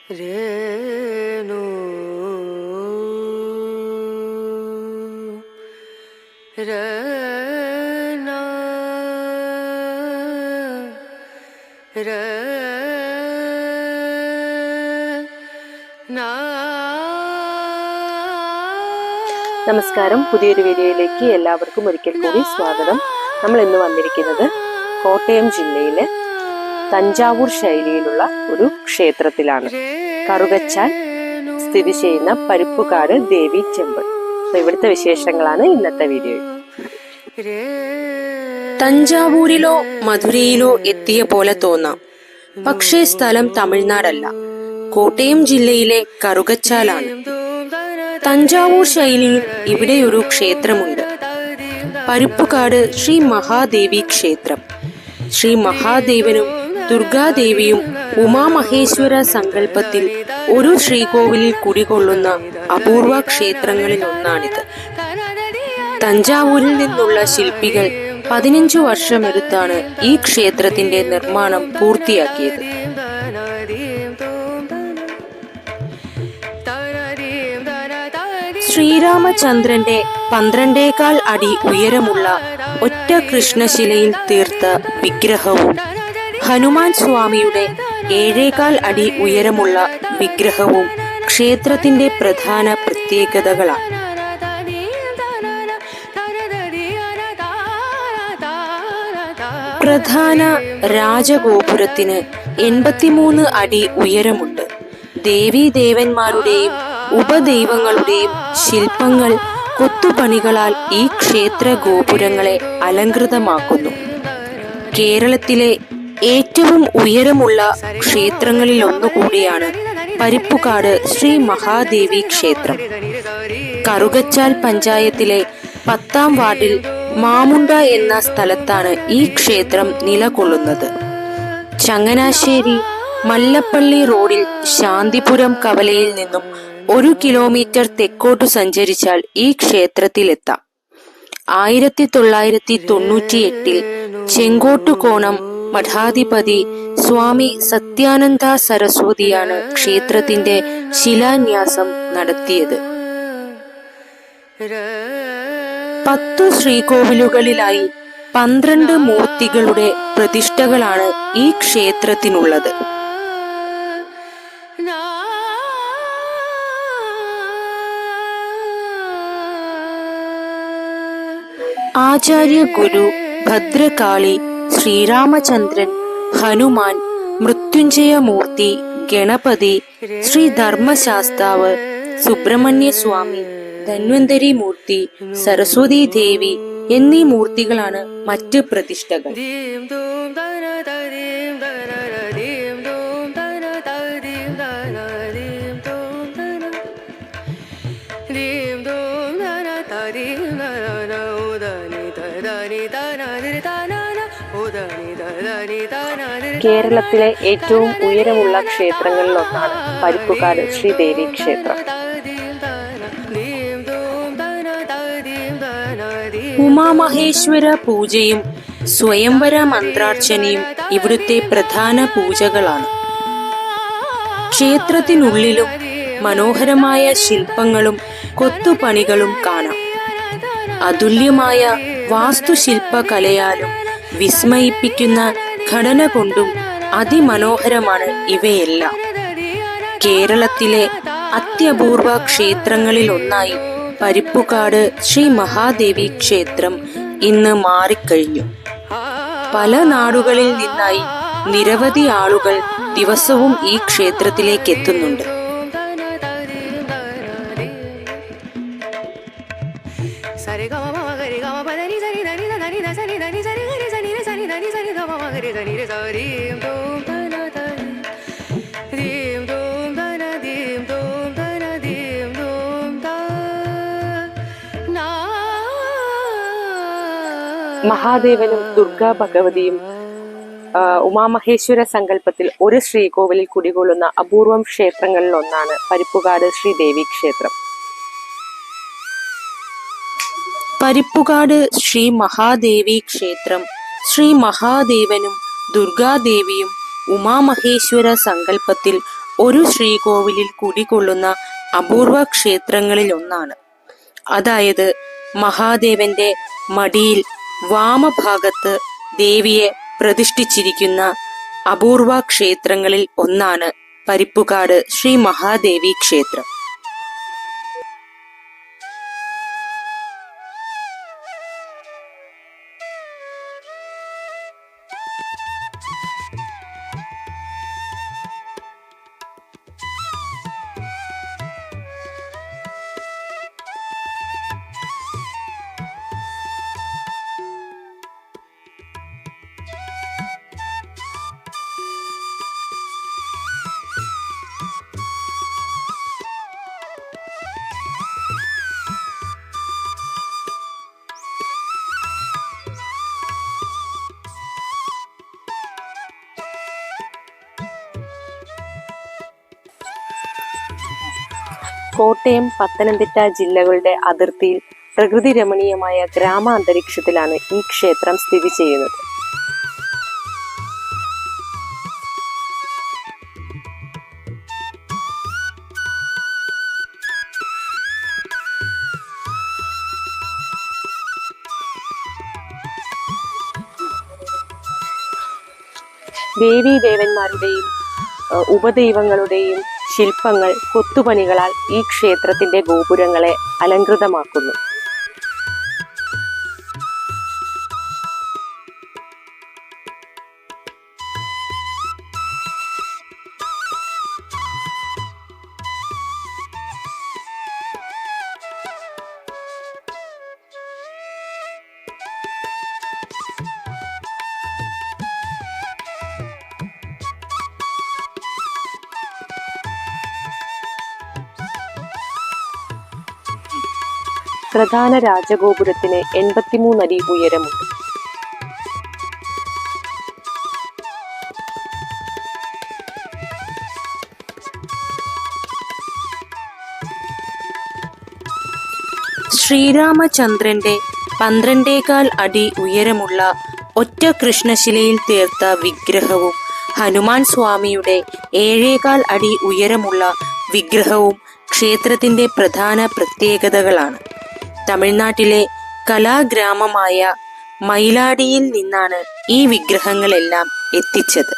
രേണു രന രന. നമസ്കാരം. പുതിയൊരു വീഡിയോയിലേക്ക് എല്ലാവർക്കും ഒരിക്കൽ കൂടി സ്വാഗതം. നമ്മൾ ഇന്ന് വന്നിരിക്കുന്നത് കോട്ടയം ജില്ലയിലെ തഞ്ചാവൂർ ശൈലിയിലുള്ള ഒരു ക്ഷേത്രത്തിലാണ്. കറുകച്ചാൽ സ്ഥിതി ചെയ്യുന്ന പരുപ്പുകാട് ദേവി ടെമ്പിൾ. ഇവിടുത്തെ വിശേഷങ്ങളാണ് ഇന്നത്തെ വീഡിയോയിൽ. തഞ്ചാവൂരിലോ മധുരയിലോ എത്തിയ പോലെ തോന്നാം, പക്ഷേ സ്ഥലം തമിഴ്നാടല്ല, കോട്ടയം ജില്ലയിലെ കറുകച്ചാലാണ്. തഞ്ചാവൂർ ശൈലിയിൽ ഇവിടെയൊരു ക്ഷേത്രമുണ്ട്, പരുപ്പുകാട് ശ്രീ മഹാദേവി ക്ഷേത്രം. ശ്രീ മഹാദേവനും ദുർഗാദേവിയും ഉമാമഹേശ്വര സങ്കല്പത്തിൽ ഒരു ശ്രീകോവിലിൽ കുടികൊള്ളുന്ന അപൂർവ ക്ഷേത്രങ്ങളിൽ ഒന്നാണിത്. തഞ്ചാവൂരിൽ നിന്നുള്ള ശില്പികൾ 15 വർഷമെടുത്താണ് ഈ ക്ഷേത്രത്തിന്റെ നിർമ്മാണം പൂർത്തിയാക്കിയത്. ശ്രീരാമചന്ദ്രന്റെ 12.25 അടി ഉയരമുള്ള ഒറ്റ കൃഷ്ണശിലയിൽ തീർത്ത വിഗ്രഹവും ഹനുമാൻ സ്വാമിയുടെ 7.25 അടി ഉയരമുള്ള വിഗ്രഹവും ക്ഷേത്രത്തിന്റെ പ്രധാന പ്രത്യേകതകളാണ്. പ്രധാന രാജഗോപുരത്തിന് 83 അടി ഉയരമുണ്ട്. ദേവീദേവന്മാരുടെയും ഉപദൈവങ്ങളുടെയും ശില്പങ്ങൾ കൊത്തുപണികളാൽ ഈ ക്ഷേത്ര ഗോപുരങ്ങളെ അലങ്കൃതമാക്കുന്നു. കേരളത്തിലെ ഏറ്റവും ഉയരമുള്ള ക്ഷേത്രങ്ങളിൽ ഒന്നുകൂടിയാണ് പരുപ്പുകാട് ശ്രീ മഹാദേവി ക്ഷേത്രം. കറുകച്ചാൽ പഞ്ചായത്തിലെ 10ാം വാർഡിൽ മാമുണ്ട എന്ന സ്ഥലത്താണ് ഈ ക്ഷേത്രം നിലകൊള്ളുന്നത്. ചങ്ങനാശ്ശേരി മല്ലപ്പള്ളി റോഡിൽ ശാന്തിപുരം കവലയിൽ നിന്നും 1 കിലോമീറ്റർ തെക്കോട്ടു സഞ്ചരിച്ചാൽ ഈ ക്ഷേത്രത്തിലെത്താം. 1998 ചെങ്കോട്ടുകോണം മഠാധിപതി സ്വാമി സത്യാനന്ദ സരസ്വതിയാണ് ക്ഷേത്രത്തിന്റെ ശിലാന്യാസം നടത്തിയത്. 10 ശ്രീകോവിലുകളിലായി 12 മൂർത്തികളുടെ പ്രതിഷ്ഠകളാണ് ഈ ക്ഷേത്രത്തിനുള്ളത്. ആചാര്യ ഗുരു, ഭദ്രകാളി, ശ്രീരാമചന്ദ്രൻ, ഹനുമാൻ, മൃത്യുഞ്ജയമൂർത്തി, ഗണപതി, ശ്രീ ധർമ്മശാസ്താവ്, സുബ്രഹ്മണ്യ സ്വാമി, ധന്വന്തരി മൂർത്തി, സരസ്വതി ദേവി എന്നീ മൂർത്തികളാണ് മറ്റ് പ്രതിഷ്ഠകൾ. കേരളത്തിലെ ഏറ്റവും ഉയരമുള്ള ക്ഷേത്രങ്ങളിലൊന്നാണ് പരുപ്പുകാട് ശ്രീദേവി ക്ഷേത്രം. ഉമാമഹേശ്വര പൂജയും സ്വയംവര മന്ത്രാർച്ചനയും ഇവിടുത്തെ പ്രധാന പൂജകളാണ്. ക്ഷേത്രത്തിനുള്ളിലും മനോഹരമായ ശില്പങ്ങളും കൊത്തുപണികളും കാണാം. അതുല്യമായ വാസ്തുശില്പകലയാലും വിസ്മയിപ്പിക്കുന്ന ഘടന കൊണ്ടും അതിമനോഹരമാണ് ഇവയെല്ലാം. കേരളത്തിലെ അത്യപൂർവ ക്ഷേത്രങ്ങളിൽ ഒന്നായി പരുപ്പുകാട് ശ്രീ മഹാദേവി ക്ഷേത്രം ഇന്ന് മാറിക്കഴിഞ്ഞു. പല നാടുകളിൽ നിന്നായി നിരവധി ആളുകൾ ദിവസവും ഈ ക്ഷേത്രത്തിലേക്ക് എത്തുന്നുണ്ട്. മഹാദേവനും ദുർഗാ ഭഗവതിയും ഉമാമഹേശ്വര സങ്കല്പത്തിൽ ഒരു ശ്രീകോവിലിൽ കുടികൊള്ളുന്ന അപൂർവം ക്ഷേത്രങ്ങളിൽ ഒന്നാണ് പരുപ്പുകാട് ശ്രീദേവി ക്ഷേത്രം. പരുപ്പുകാട് ശ്രീ മഹാദേവി ക്ഷേത്രം ശ്രീ മഹാദേവനും ദുർഗാദേവിയും ഉമാമഹേശ്വര സങ്കല്പത്തിൽ ഒരു ശ്രീകോവിലിൽ കുടികൊള്ളുന്ന അപൂർവ ക്ഷേത്രങ്ങളിൽ ഒന്നാണ്. അതായത് മഹാദേവന്റെ മടിയിൽ വാമഭാഗത്ത് ദേവിയെ പ്രതിഷ്ഠിച്ചിരിക്കുന്ന അപൂർവ ക്ഷേത്രങ്ങളിൽ ഒന്നാണ് പരിപ്പുകാട് ശ്രീ മഹാദേവി ക്ഷേത്രം. കോട്ടയം, പത്തനംതിട്ട ജില്ലകളുടെ അതിർത്തിയിൽ പ്രകൃതി രമണീയമായ ഗ്രാമാന്തരീക്ഷത്തിലാണ് ഈ ക്ഷേത്രം സ്ഥിതി ചെയ്യുന്നത്. ദേവീദേവന്മാരുടെയും ഉപദൈവങ്ങളുടെയും ശില്പങ്ങൾ, കൊത്തുപണികളാൽ ഈ ക്ഷേത്രത്തിന്റെ ഗോപുരങ്ങളെ അലങ്കൃതമാക്കുന്നു. പ്രധാന രാജഗോപുരത്തിന് 83 അടി ഉയരമുണ്ട്. ശ്രീരാമചന്ദ്രന്റെ 12.25 അടി ഉയരമുള്ള ഒറ്റ കൃഷ്ണശിലയിൽ തീർത്ത വിഗ്രഹവും ഹനുമാൻ സ്വാമിയുടെ 7.25 അടി ഉയരമുള്ള വിഗ്രഹവും ക്ഷേത്രത്തിന്റെ പ്രധാന പ്രത്യേകതകളാണ്. തമിഴ്നാട്ടിലെ കലാഗ്രാമമായ മയിലാടിയിൽ നിന്നാണ് ഈ വിഗ്രഹങ്ങളെല്ലാം എത്തിച്ചത്.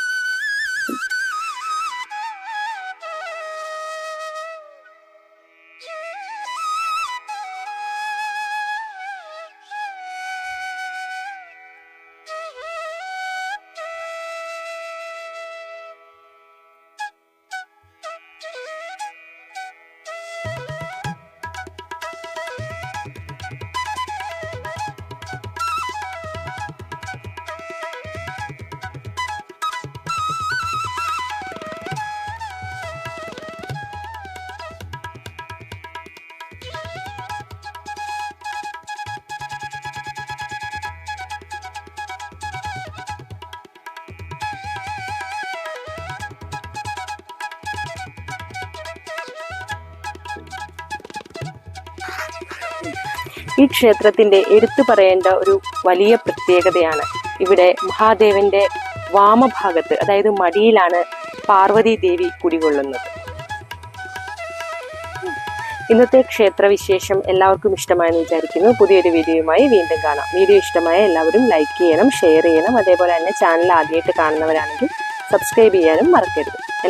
ഈ ക്ഷേത്രത്തിന്റെ എടുത്തു പറയേണ്ട ഒരു വലിയ പ്രത്യേകതയാണ് ഇവിടെ മഹാദേവന്റെ വാമഭാഗത്ത്, അതായത് മടിയിലാണ് പാർവതി ദേവി കുടികൊള്ളുന്നത്. ഇന്നത്തെ ക്ഷേത്രവിശേഷം എല്ലാവർക്കും ഇഷ്ടമായെന്ന് വിചാരിക്കുന്നു. പുതിയൊരു വീഡിയോയുമായി വീണ്ടും കാണാം. വീഡിയോ ഇഷ്ടമായ എല്ലാവരും ലൈക്ക് ചെയ്യണം, ഷെയർ ചെയ്യണം. അതേപോലെ തന്നെ ചാനൽ ആദ്യമായിട്ട് കാണുന്നവരാണെങ്കിൽ സബ്സ്ക്രൈബ് ചെയ്യാനും മറക്കരുത്.